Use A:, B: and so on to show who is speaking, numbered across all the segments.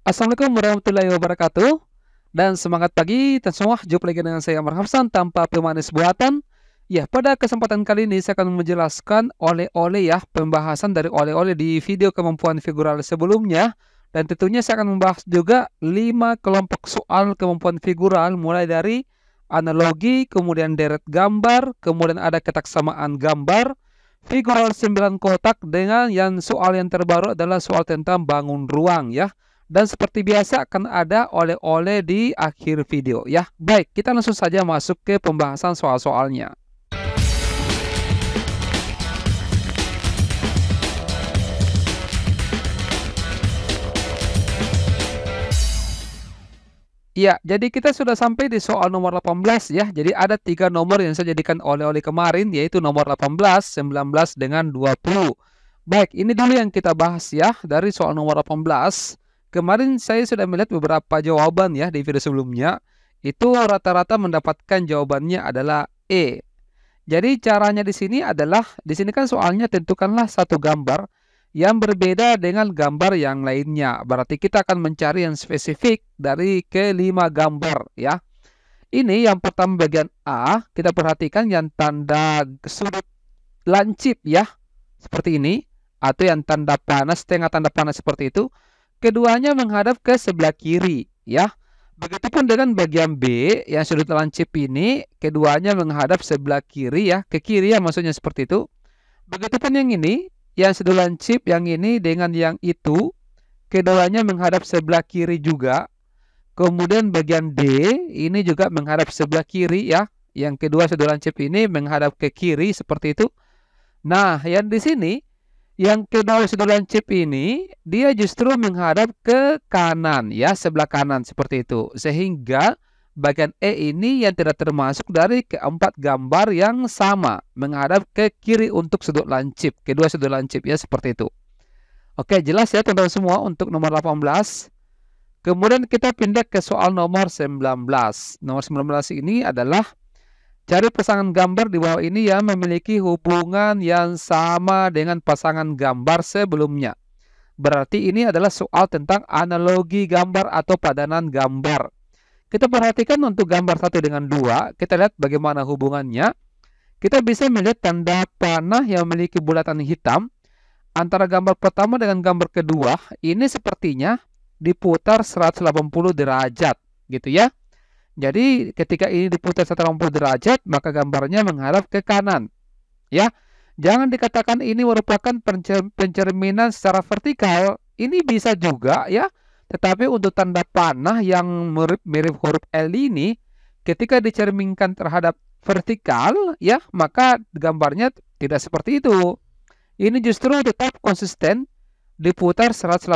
A: Assalamualaikum warahmatullahi wabarakatuh. Dan semangat pagi dan semua, jumpa lagi dengan saya Amar Hafsan tanpa pemanis buatan. Ya, pada kesempatan kali ini saya akan menjelaskan oleh-oleh ya, pembahasan dari oleh-oleh di video kemampuan figural sebelumnya. Dan tentunya saya akan membahas juga 5 kelompok soal kemampuan figural, mulai dari analogi, kemudian deret gambar, kemudian ada ketaksamaan gambar, figural 9 kotak, dengan yang soal yang terbaru adalah soal tentang bangun ruang ya. Dan seperti biasa akan ada oleh-oleh di akhir video ya. Baik, kita langsung saja masuk ke pembahasan soal-soalnya. Ya, jadi kita sudah sampai di soal nomor 18 ya. Jadi ada 3 nomor yang saya jadikan oleh-oleh kemarin, yaitu nomor 18, 19, dengan 20. Baik, ini dulu yang kita bahas ya dari soal nomor 18. Kemarin saya sudah melihat beberapa jawaban ya di video sebelumnya. Itu rata-rata mendapatkan jawabannya adalah E. Jadi caranya di sini adalah, di sini kan soalnya tentukanlah satu gambar yang berbeda dengan gambar yang lainnya. Berarti kita akan mencari yang spesifik dari kelima gambar ya. Ini yang pertama bagian A, kita perhatikan yang tanda sudut lancip ya, seperti ini, atau yang tanda panas, tengah tanda panas seperti itu. Keduanya menghadap ke sebelah kiri ya. Begitupun dengan bagian B yang sudut lancip ini, keduanya menghadap sebelah kiri ya, ke kiri ya, maksudnya seperti itu. Begitupun yang ini, yang sudut lancip yang ini dengan yang itu, keduanya menghadap sebelah kiri juga. Kemudian bagian D ini juga menghadap sebelah kiri ya. Yang kedua sudut lancip ini menghadap ke kiri seperti itu. Nah, yang di sini yang kedua sudut lancip ini dia justru menghadap ke kanan ya, sebelah kanan seperti itu. Sehingga bagian E ini yang tidak termasuk dari keempat gambar yang sama, menghadap ke kiri untuk sudut lancip, kedua sudut lancip ya, seperti itu. Oke, jelas ya teman-teman semua untuk nomor 18. Kemudian kita pindah ke soal nomor 19. Nomor 19 ini adalah cari pasangan gambar di bawah ini yang memiliki hubungan yang sama dengan pasangan gambar sebelumnya. Berarti ini adalah soal tentang analogi gambar atau padanan gambar. Kita perhatikan untuk gambar 1 dengan 2, kita lihat bagaimana hubungannya. Kita bisa melihat tanda panah yang memiliki bulatan hitam. Antara gambar pertama dengan gambar kedua, ini sepertinya diputar 180 derajat, gitu ya. Jadi ketika ini diputar 180 derajat, maka gambarnya menghadap ke kanan. Ya, jangan dikatakan ini merupakan pencerminan secara vertikal. Ini bisa juga ya. Tetapi untuk tanda panah yang mirip huruf L ini, ketika dicerminkan terhadap vertikal, ya, maka gambarnya tidak seperti itu. Ini justru tetap konsisten diputar 180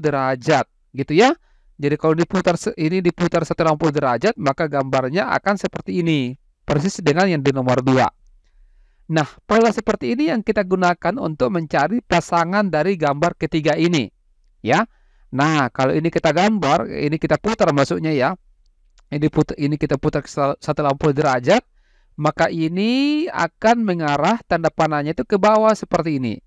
A: derajat, gitu ya. Jadi kalau ini diputar 180 derajat, maka gambarnya akan seperti ini, persis dengan yang di nomor 2. Nah, pola seperti ini yang kita gunakan untuk mencari pasangan dari gambar ketiga ini, ya. Nah, kalau ini kita gambar, ini kita putar maksudnya ya. Ini kita putar 180 derajat, maka ini akan mengarah tanda panahnya itu ke bawah seperti ini.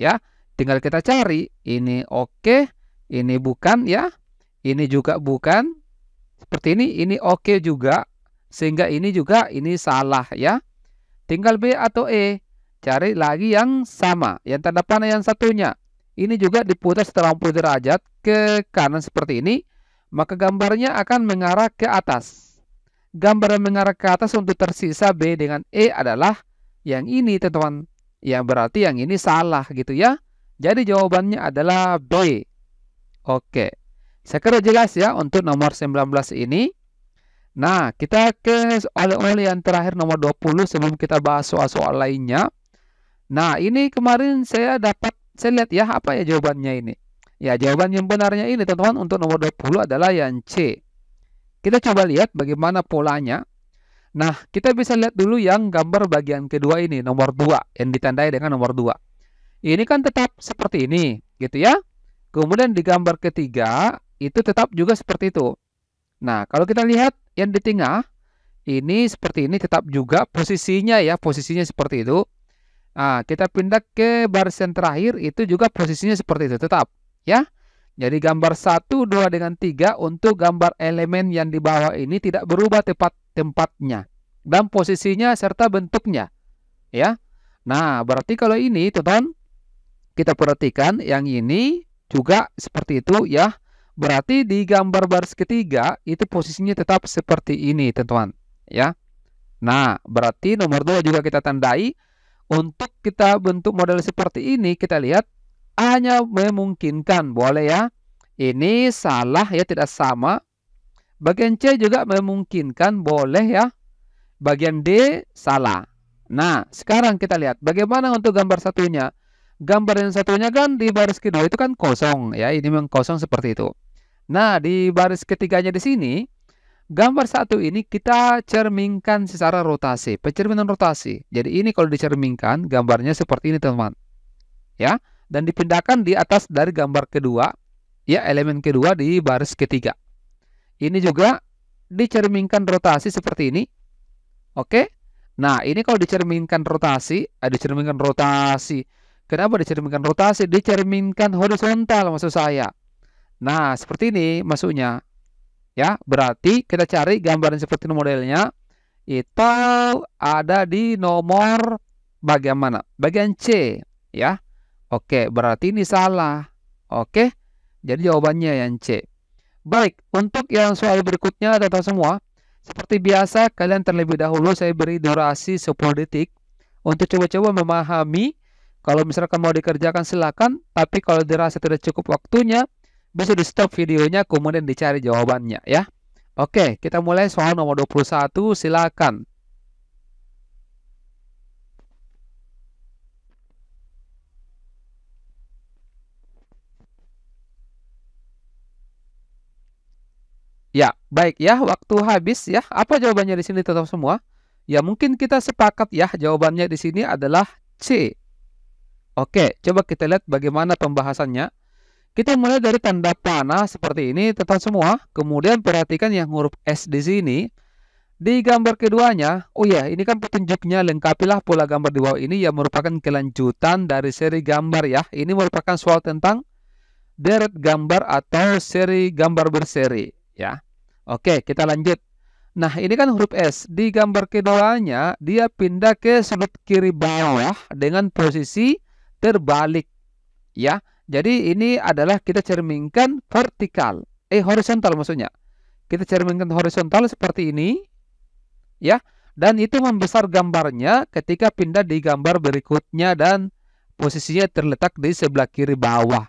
A: Ya, tinggal kita cari, ini oke, ini bukan ya. Ini juga bukan, seperti ini oke juga, sehingga ini juga ini salah ya. Tinggal B atau E, cari lagi yang sama, yang tanda panah yang satunya. Ini juga diputar 180 derajat ke kanan seperti ini, maka gambarnya akan mengarah ke atas. Gambar yang mengarah ke atas untuk tersisa B dengan E adalah yang ini teman-teman. Yang berarti yang ini salah gitu ya. Jadi jawabannya adalah B. Oke. Saya kira jelas ya untuk nomor 19 ini. Nah, kita ke oleh-oleh yang terakhir nomor 20 sebelum kita bahas soal-soal lainnya. Nah, ini kemarin saya lihat ya, apa ya jawabannya ini. Ya, jawaban yang benarnya ini teman-teman untuk nomor 20 adalah yang C. Kita coba lihat bagaimana polanya. Nah, kita bisa lihat dulu yang gambar bagian kedua ini, nomor 2, yang ditandai dengan nomor 2. Ini kan tetap seperti ini, gitu ya. Kemudian di gambar ketiga, itu tetap juga seperti itu. Nah, kalau kita lihat yang di tengah, ini seperti ini tetap juga posisinya ya, posisinya seperti itu. Nah, kita pindah ke baris yang terakhir, itu juga posisinya seperti itu tetap ya. Jadi gambar 1, 2 dengan 3 untuk gambar elemen yang di bawah ini tidak berubah tempatnya dan posisinya serta bentuknya, ya. Nah, berarti kalau ini, teman-teman, kita perhatikan yang ini juga seperti itu, ya. Berarti di gambar baris ketiga itu posisinya tetap seperti ini, teman-teman, ya. Nah, berarti nomor 2 juga kita tandai. Untuk kita bentuk model seperti ini, kita lihat hanya memungkinkan, boleh ya. Ini salah ya, tidak sama. Bagian C juga memungkinkan, boleh ya. Bagian D salah. Nah, sekarang kita lihat bagaimana untuk gambar satunya. Gambar yang satunya kan di baris kedua itu kan kosong ya, ini memang kosong seperti itu. Nah, di baris ketiganya di sini, gambar satu ini kita cerminkan secara rotasi, pencerminan rotasi. Jadi ini kalau dicerminkan, gambarnya seperti ini, teman-teman. Ya, dan dipindahkan di atas dari gambar kedua, ya, elemen kedua di baris ketiga. Ini juga dicerminkan rotasi seperti ini. Oke. Nah, ini kalau dicerminkan rotasi, Kenapa dicerminkan rotasi? Dicerminkan horizontal maksud saya. Nah, seperti ini maksudnya. Ya, berarti kita cari gambaran seperti ini modelnya. Itu ada di nomor bagian mana? Bagian C, ya. Oke, berarti ini salah. Oke. Jadi jawabannya yang C. Baik, untuk yang soal berikutnya teman-teman semua, seperti biasa kalian terlebih dahulu saya beri durasi 10 detik untuk coba-coba memahami. Kalau misalkan mau dikerjakan silakan, tapi kalau dirasa tidak cukup waktunya, bisa di stop videonya kemudian dicari jawabannya ya. Oke, kita mulai soal nomor 21, silakan. Ya, baik ya, waktu habis ya. Apa jawabannya di sini tetap semua? Ya, mungkin kita sepakat ya, jawabannya di sini adalah C. Oke, coba kita lihat bagaimana pembahasannya. Kita mulai dari tanda panah seperti ini, teman semua. Kemudian perhatikan yang huruf S di sini. Di gambar keduanya, oh ya, ini kan petunjuknya, lengkapilah pola gambar di bawah ini yang merupakan kelanjutan dari seri gambar ya. Ini merupakan soal tentang deret gambar atau seri gambar berseri ya. Oke, kita lanjut. Nah, ini kan huruf S. Di gambar keduanya, dia pindah ke sudut kiri bawah dengan posisi terbalik ya. Jadi ini adalah kita cerminkan horizontal maksudnya. Kita cerminkan horizontal seperti ini ya, dan itu membesar gambarnya ketika pindah di gambar berikutnya dan posisinya terletak di sebelah kiri bawah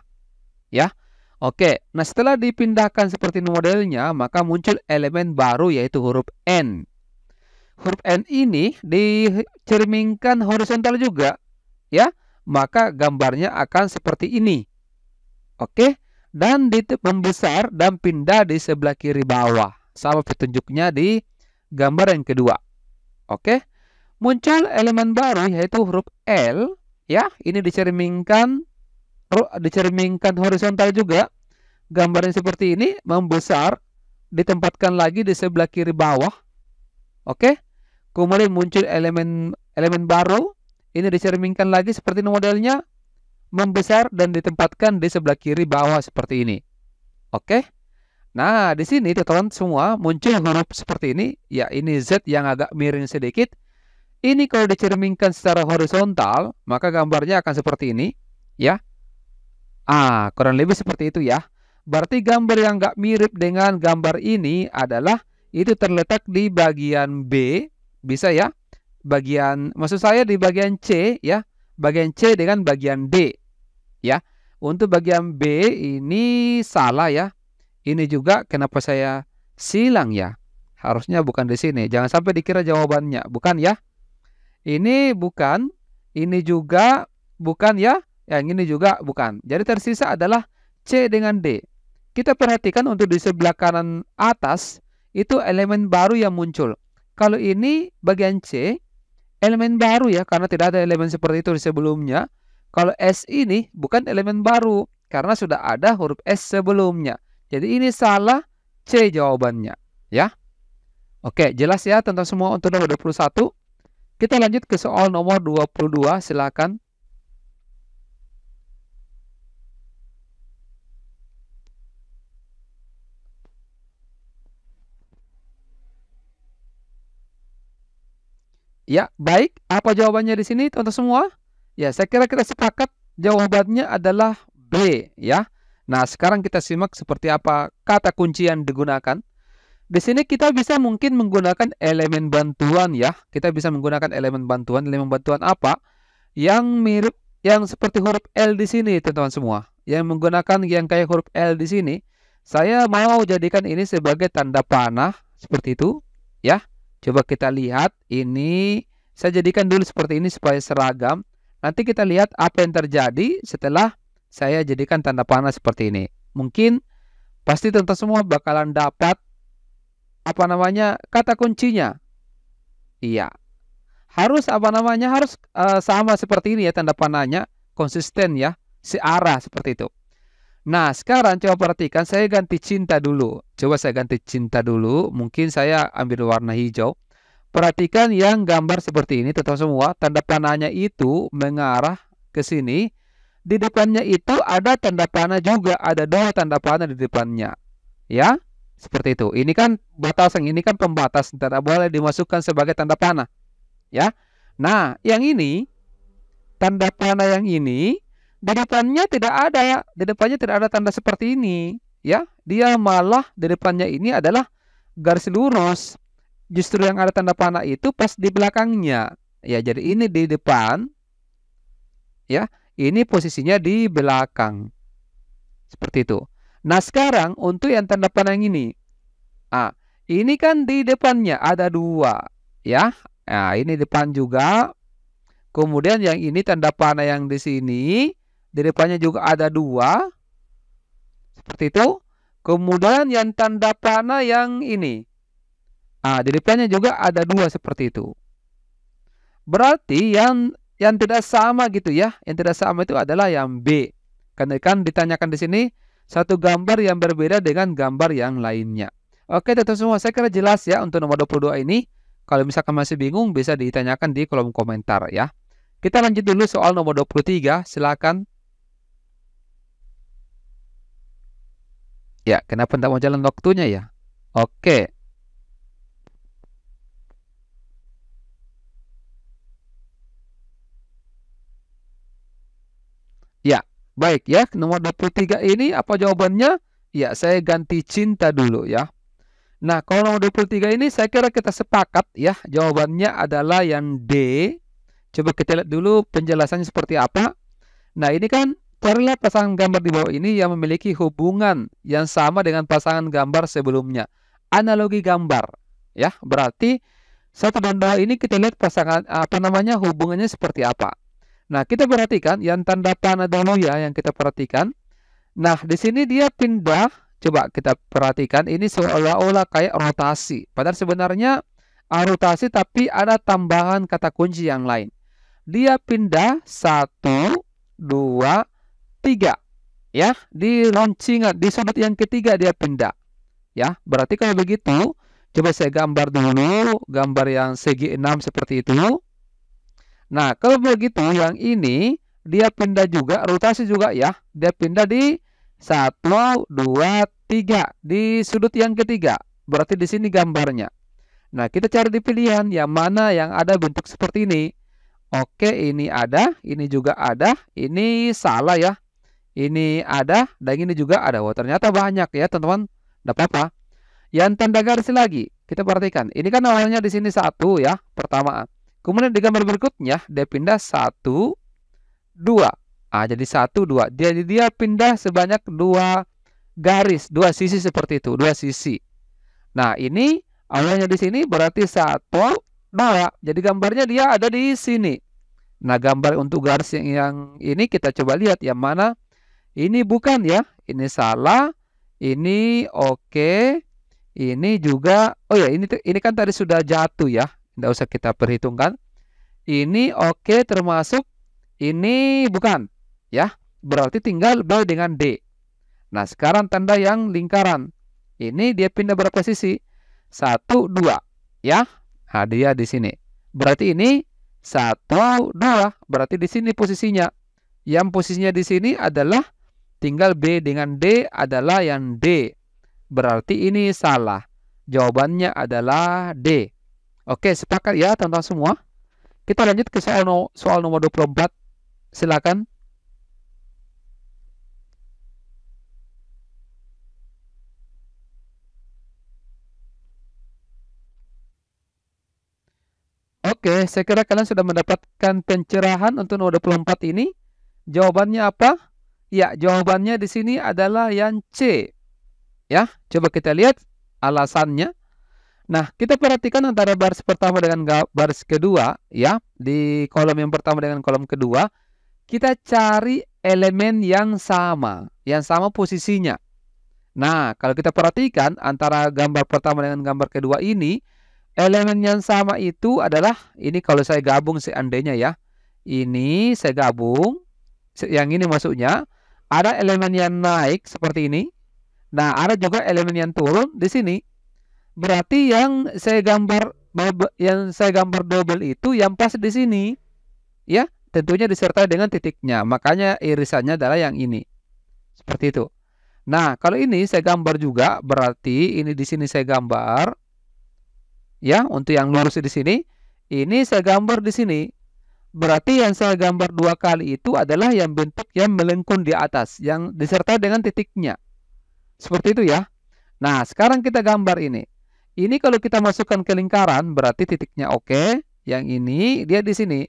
A: ya. Oke, nah setelah dipindahkan seperti ini modelnya, maka muncul elemen baru yaitu huruf N. Huruf N ini dicerminkan horizontal juga ya, maka gambarnya akan seperti ini. Oke, dan membesar dan pindah di sebelah kiri bawah. Sama petunjuknya di gambar yang kedua. Oke, muncul elemen baru yaitu huruf L. Ya, ini dicerminkan horizontal juga. Gambarnya seperti ini, membesar, ditempatkan lagi di sebelah kiri bawah. Oke, kemudian muncul elemen baru. Ini dicerminkan lagi seperti ini modelnya, membesar dan ditempatkan di sebelah kiri bawah seperti ini. Oke. Nah, di sini teman-teman semua muncul huruf seperti ini. Ya, ini Z yang agak miring sedikit. Ini kalau dicerminkan secara horizontal, maka gambarnya akan seperti ini. Ya. Kurang lebih seperti itu ya. Berarti gambar yang agak mirip dengan gambar ini adalah itu terletak di bagian B. Bisa ya. Maksud saya di bagian C ya. Bagian C dengan bagian D ya. Untuk bagian B ini salah ya. Ini juga kenapa saya silang ya? Harusnya bukan di sini. Jangan sampai dikira jawabannya. Bukan ya. Ini bukan. Ini juga bukan ya. Yang ini juga bukan. Jadi tersisa adalah C dengan D. Kita perhatikan untuk di sebelah kanan atas itu elemen baru yang muncul. Kalau ini bagian C, elemen baru ya, karena tidak ada elemen seperti itu di sebelumnya. Kalau S ini bukan elemen baru, karena sudah ada huruf S sebelumnya. Jadi ini salah, C jawabannya. Ya. Oke, jelas ya tentang semua untuk nomor 21. Kita lanjut ke soal nomor 22, silakan. Ya, baik. Apa jawabannya di sini, teman-teman semua? Ya, saya kira kita sepakat jawabannya adalah B, ya. Nah, sekarang kita simak seperti apa kata kunci yang digunakan. Di sini kita bisa mungkin menggunakan elemen bantuan, ya. Kita bisa menggunakan elemen bantuan. Elemen bantuan apa? Yang mirip, yang seperti huruf L di sini, teman-teman semua. Yang menggunakan yang kayak huruf L di sini. Saya mau jadikan ini sebagai tanda panah, seperti itu, ya. Coba kita lihat, ini saya jadikan dulu seperti ini supaya seragam. Nanti kita lihat apa yang terjadi setelah saya jadikan tanda panah seperti ini. Mungkin pasti teman-teman semua bakalan dapat apa namanya kata kuncinya. Iya. Harus apa namanya harus sama seperti ini ya, tanda panahnya konsisten ya, searah seperti itu. Nah, sekarang coba perhatikan, saya ganti cinta dulu. Coba saya ganti cinta dulu. Mungkin saya ambil warna hijau. Perhatikan yang gambar seperti ini, teman-teman semua. Tanda panahnya itu mengarah ke sini. Di depannya itu ada tanda panah juga. Ada 2 tanda panah di depannya. Ya, seperti itu. Ini kan batasan, ini kan pembatas. Tidak boleh dimasukkan sebagai tanda panah. Ya. Nah, yang ini, tanda panah yang ini, di depannya tidak ada ya, di depannya tidak ada tanda seperti ini, ya. Dia malah di depannya ini adalah garis lurus. Justru yang ada tanda panah itu pas di belakangnya. Ya, jadi ini di depan, ya. Ini posisinya di belakang. Seperti itu. Nah, sekarang untuk yang tanda panah yang ini. Ah, ini kan di depannya ada 2, ya. Nah, ini depan juga. Kemudian yang ini tanda panah yang di sini. Di depannya juga ada 2. Seperti itu. Kemudian yang tanda panah yang ini. Di depannya juga ada 2 seperti itu. Berarti yang tidak sama gitu ya. Yang tidak sama itu adalah yang B. Karena kan ditanyakan di sini satu gambar yang berbeda dengan gambar yang lainnya. Oke, teman-teman semua, saya kira jelas ya untuk nomor 22 ini. Kalau misalkan masih bingung bisa ditanyakan di kolom komentar ya. Kita lanjut dulu soal nomor 23. Silakan. Ya, kenapa tidak mau jalan waktunya ya? Oke. Ya, baik ya. Nomor 23 ini apa jawabannya? Ya, saya ganti cinta dulu ya. Nah, kalau nomor 23 ini saya kira kita sepakat ya. Jawabannya adalah yang D. Coba kita lihat dulu penjelasannya seperti apa. Nah, ini kan carilah pasangan gambar di bawah ini yang memiliki hubungan yang sama dengan pasangan gambar sebelumnya. Analogi gambar, ya. Berarti 1 dan 2 ini kita lihat pasangan apa namanya hubungannya seperti apa. Nah, kita perhatikan yang tanda panah dulu ya yang kita perhatikan. Nah, di sini dia pindah. Coba kita perhatikan ini seolah-olah kayak rotasi. Padahal sebenarnya rotasi tapi ada tambahan kata kunci yang lain. Dia pindah 1, 2, 3 ya, di launching di sudut yang ketiga dia pindah ya. Berarti kalau begitu coba saya gambar dulu gambar yang segi 6 seperti itu. Nah, kalau begitu yang ini dia pindah juga, rotasi juga ya, dia pindah di 1, 2, 3 di sudut yang ketiga. Berarti di sini gambarnya. Nah, kita cari di pilihan yang mana yang ada bentuk seperti ini. Oke, ini ada, ini juga ada, ini salah ya. Ini ada, dan ini juga ada. Wah, ternyata banyak ya, teman-teman. Tidak apa-apa. Yang tanda garis lagi, kita perhatikan. Ini kan awalnya di sini 1 ya, pertama. Kemudian di gambar berikutnya, dia pindah 1, 2. Jadi 1, 2. Jadi dia pindah sebanyak 2 garis, 2 sisi seperti itu, 2 sisi. Nah, ini awalnya di sini berarti 1, 2. Jadi gambarnya dia ada di sini. Nah, gambar untuk garis yang ini kita coba lihat yang mana. Ini bukan ya. Ini salah. Ini oke. Ini juga. Oh ya, ini kan tadi sudah jatuh ya. Tidak usah kita perhitungkan. Ini oke termasuk. Ini bukan ya. Berarti tinggal B dengan D. Nah, sekarang tanda yang lingkaran. Ini dia pindah berapa sisi? 1, 2 ya. Nah, dia di sini. Berarti ini 1, 2. Berarti di sini posisinya. Yang posisinya di sini adalah tinggal B dengan D adalah yang D. Berarti ini salah. Jawabannya adalah D. Oke, sepakat ya teman-teman semua? Kita lanjut ke soal nomor 24. Silakan. Oke, saya kira kalian sudah mendapatkan pencerahan untuk nomor 24 ini. Jawabannya apa? Ya, jawabannya di sini adalah yang C. Ya, coba kita lihat alasannya. Nah, kita perhatikan antara baris pertama dengan baris kedua, ya. Di kolom yang pertama dengan kolom kedua, kita cari elemen yang sama posisinya. Nah, kalau kita perhatikan antara gambar pertama dengan gambar kedua ini, elemen yang sama itu adalah, ini kalau saya gabung seandainya ya. Ini saya gabung, yang ini maksudnya, ada elemen yang naik seperti ini. Nah, ada juga elemen yang turun di sini. Berarti yang saya gambar double itu yang pas di sini. Ya, tentunya disertai dengan titiknya. Makanya irisannya adalah yang ini. Seperti itu. Nah, kalau ini saya gambar juga, berarti ini di sini saya gambar. Ya, untuk yang lurus di sini, ini saya gambar di sini. Berarti yang saya gambar 2 kali itu adalah yang bentuk yang melengkung di atas, yang disertai dengan titiknya. Seperti itu ya. Nah, sekarang kita gambar ini. Ini kalau kita masukkan ke lingkaran, berarti titiknya oke. Yang ini, dia di sini.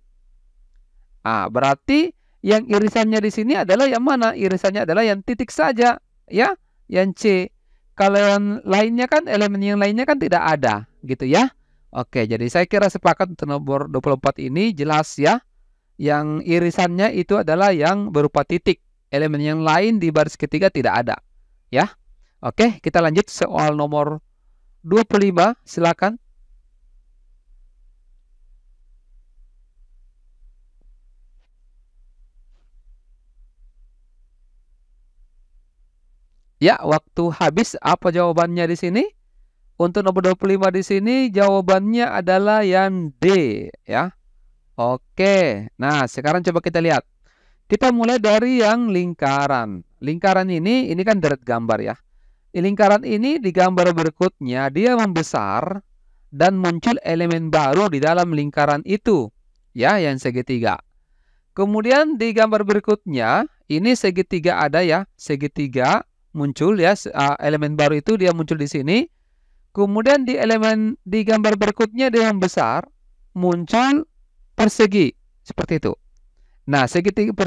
A: Ah, berarti yang irisannya di sini adalah yang mana? Irisannya adalah yang titik saja. Ya, yang C. Kalau yang lainnya kan, elemen yang lainnya kan tidak ada. Gitu ya. Oke, jadi saya kira sepakat untuk nomor 24 ini jelas ya. Yang irisannya itu adalah yang berupa titik. Elemen yang lain di baris ketiga tidak ada. Ya. Oke, kita lanjut soal nomor 25, silakan. Ya, waktu habis. Apa jawabannya di sini? Untuk nomor 25 di sini jawabannya adalah yang D ya. Oke. Nah, sekarang coba kita lihat. Kita mulai dari yang lingkaran. Lingkaran ini kan deret gambar ya. Lingkaran ini di gambar berikutnya dia membesar dan muncul elemen baru di dalam lingkaran itu. Ya, yang segitiga. Kemudian di gambar berikutnya, ini segitiga ada ya. Segitiga muncul ya, elemen baru itu dia muncul di sini. Kemudian di gambar berikutnya dia membesar, muncul persegi. Seperti itu. Nah, segitiga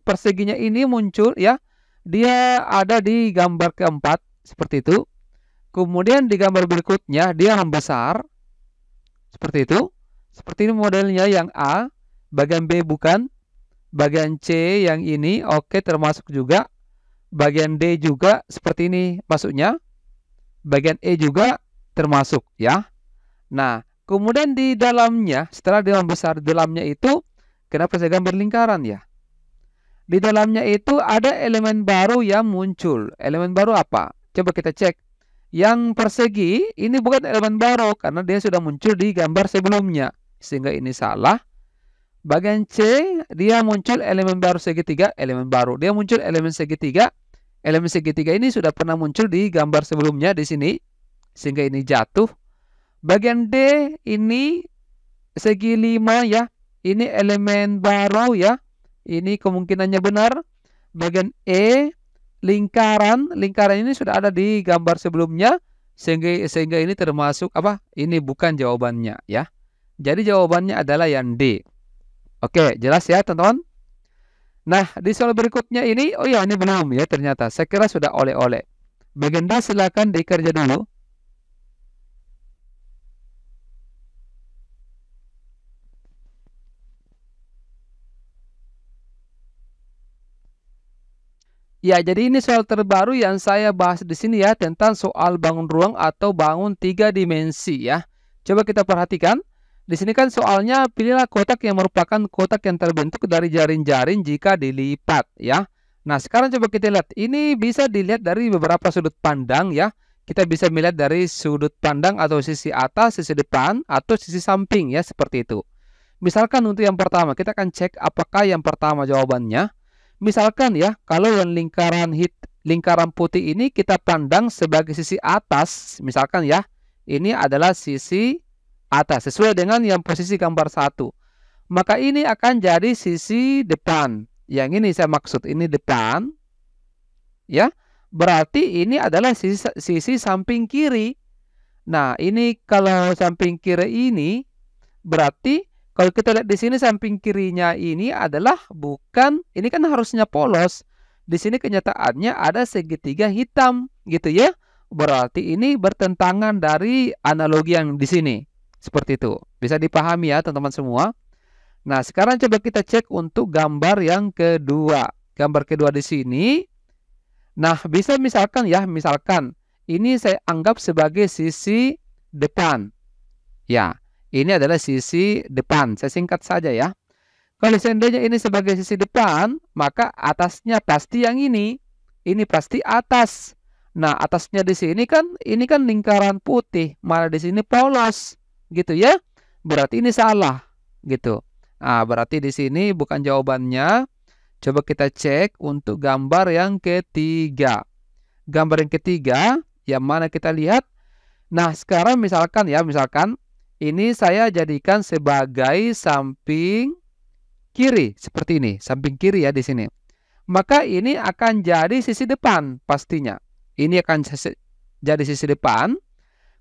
A: perseginya ini muncul ya. Dia ada di gambar keempat. Seperti itu. Kemudian di gambar berikutnya dia membesar. Seperti itu. Seperti ini modelnya yang A. Bagian B bukan. Bagian C yang ini oke termasuk juga. Bagian D juga seperti ini masuknya. Bagian E juga termasuk ya. Nah, kemudian di dalamnya, setelah dia membesar, di dalamnya itu, kenapa saya gambar lingkaran ya? Di dalamnya itu ada elemen baru yang muncul. Elemen baru apa? Coba kita cek. Yang persegi ini bukan elemen baru karena dia sudah muncul di gambar sebelumnya. Sehingga ini salah. Bagian C, dia muncul elemen baru segitiga, elemen baru. Dia muncul elemen segitiga. Elemen segitiga ini sudah pernah muncul di gambar sebelumnya di sini. Sehingga ini jatuh. Bagian D ini segi 5 ya. Ini elemen baru ya. Ini kemungkinannya benar. Bagian E lingkaran ini sudah ada di gambar sebelumnya. Sehingga ini termasuk apa? Ini bukan jawabannya ya. Jadi jawabannya adalah yang D. Oke, jelas ya teman-teman? Nah, di soal berikutnya ini, oh ya ini belum ya ternyata. Saya kira sudah oleh-oleh. Bagian D silakan dikerja dulu. Ya, jadi ini soal terbaru yang saya bahas di sini ya, tentang soal bangun ruang atau bangun 3 dimensi ya. Coba kita perhatikan. Di sini kan soalnya pilihlah kotak yang merupakan kotak yang terbentuk dari jaring-jaring jika dilipat ya. Nah, sekarang coba kita lihat. Ini bisa dilihat dari beberapa sudut pandang ya. Kita bisa melihat dari sudut pandang atau sisi atas, sisi depan, atau sisi samping ya, seperti itu. Misalkan untuk yang pertama, kita akan cek apakah yang pertama jawabannya. Misalkan ya, kalau yang lingkaran putih ini kita pandang sebagai sisi atas, misalkan ya, ini adalah sisi atas sesuai dengan yang posisi gambar 1. maka ini akan jadi sisi depan. Yang ini saya maksud, ini depan. Ya, berarti ini adalah sisi samping kiri. Nah, ini kalau samping kiri ini, berarti kalau kita lihat di sini samping kirinya ini adalah bukan, ini kan harusnya polos. Di sini kenyataannya ada segitiga hitam, gitu ya. Berarti ini bertentangan dari analogi yang di sini. Seperti itu. Bisa dipahami ya, teman-teman semua. Nah, sekarang coba kita cek untuk gambar yang kedua. Gambar kedua di sini. Nah, bisa misalkan ya, misalkan ini saya anggap sebagai sisi depan. Ya, ini adalah sisi depan. Saya singkat saja ya. Kalau seandainya ini sebagai sisi depan, maka atasnya pasti yang ini. Ini pasti atas. Nah, atasnya di sini kan, ini kan lingkaran putih. Malah di sini polos. Gitu ya. Berarti ini salah. Gitu. Nah, berarti di sini bukan jawabannya. Coba kita cek untuk gambar yang ketiga. Gambar yang ketiga, yang mana kita lihat. Nah, sekarang misalkan ya, misalkan ini saya jadikan sebagai samping kiri. Seperti ini, samping kiri ya di sini. Maka ini akan jadi sisi depan pastinya. Ini akan jadi sisi depan.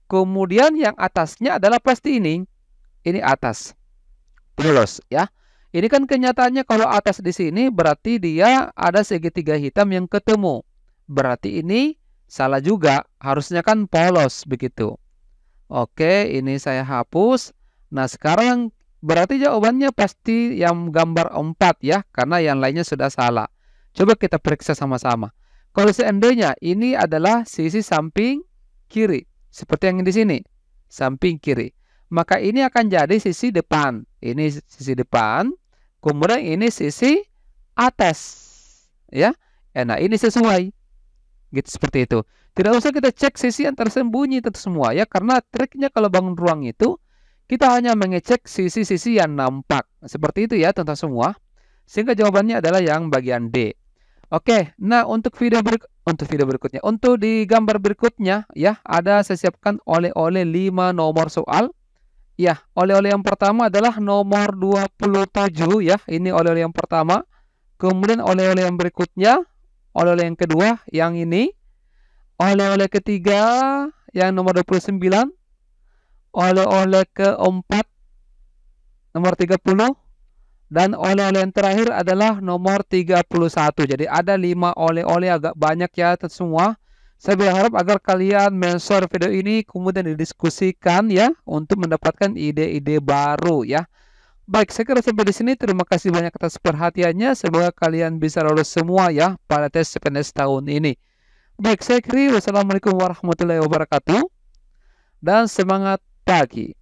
A: Kemudian yang atasnya adalah pasti ini. Ini atas. Polos ya. Ini kan kenyataannya kalau atas di sini berarti dia ada segitiga hitam yang ketemu. Berarti ini salah juga. Harusnya kan polos begitu. Oke, ini saya hapus. Nah, sekarang berarti jawabannya pasti yang gambar 4 ya. Karena yang lainnya sudah salah. Coba kita periksa sama-sama. Kalau seandainya ini adalah sisi samping kiri. Seperti yang di sini. Samping kiri. Maka ini akan jadi sisi depan. Ini sisi depan. Kemudian ini sisi atas. Ya. Nah, ini sesuai. Gitu, seperti itu. Tidak usah kita cek sisi yang tersembunyi itu semua ya. Karena triknya kalau bangun ruang itu, kita hanya mengecek sisi-sisi yang nampak. Seperti itu ya teman-teman semua. Sehingga jawabannya adalah yang bagian D. Oke, nah untuk video berikutnya, untuk di gambar berikutnya ya, ada saya siapkan oleh-oleh 5 nomor soal. Ya, oleh-oleh yang pertama adalah nomor 27 ya. Ini oleh-oleh yang pertama. Kemudian oleh-oleh yang berikutnya, oleh-oleh yang kedua yang ini. Oleh-oleh ketiga yang nomor 29. Oleh-oleh keempat nomor 30. Dan oleh-oleh yang terakhir adalah nomor 31. Jadi ada 5 oleh-oleh, agak banyak ya semua. Saya berharap agar kalian men-share video ini kemudian didiskusikan ya untuk mendapatkan ide-ide baru ya. Baik, saya kira sampai di sini. Terima kasih banyak atas perhatiannya. Semoga kalian bisa lulus semua ya pada tes CPNS tahun ini. Baik, saya akhiri. Wassalamualaikum warahmatullahi wabarakatuh. Dan semangat pagi.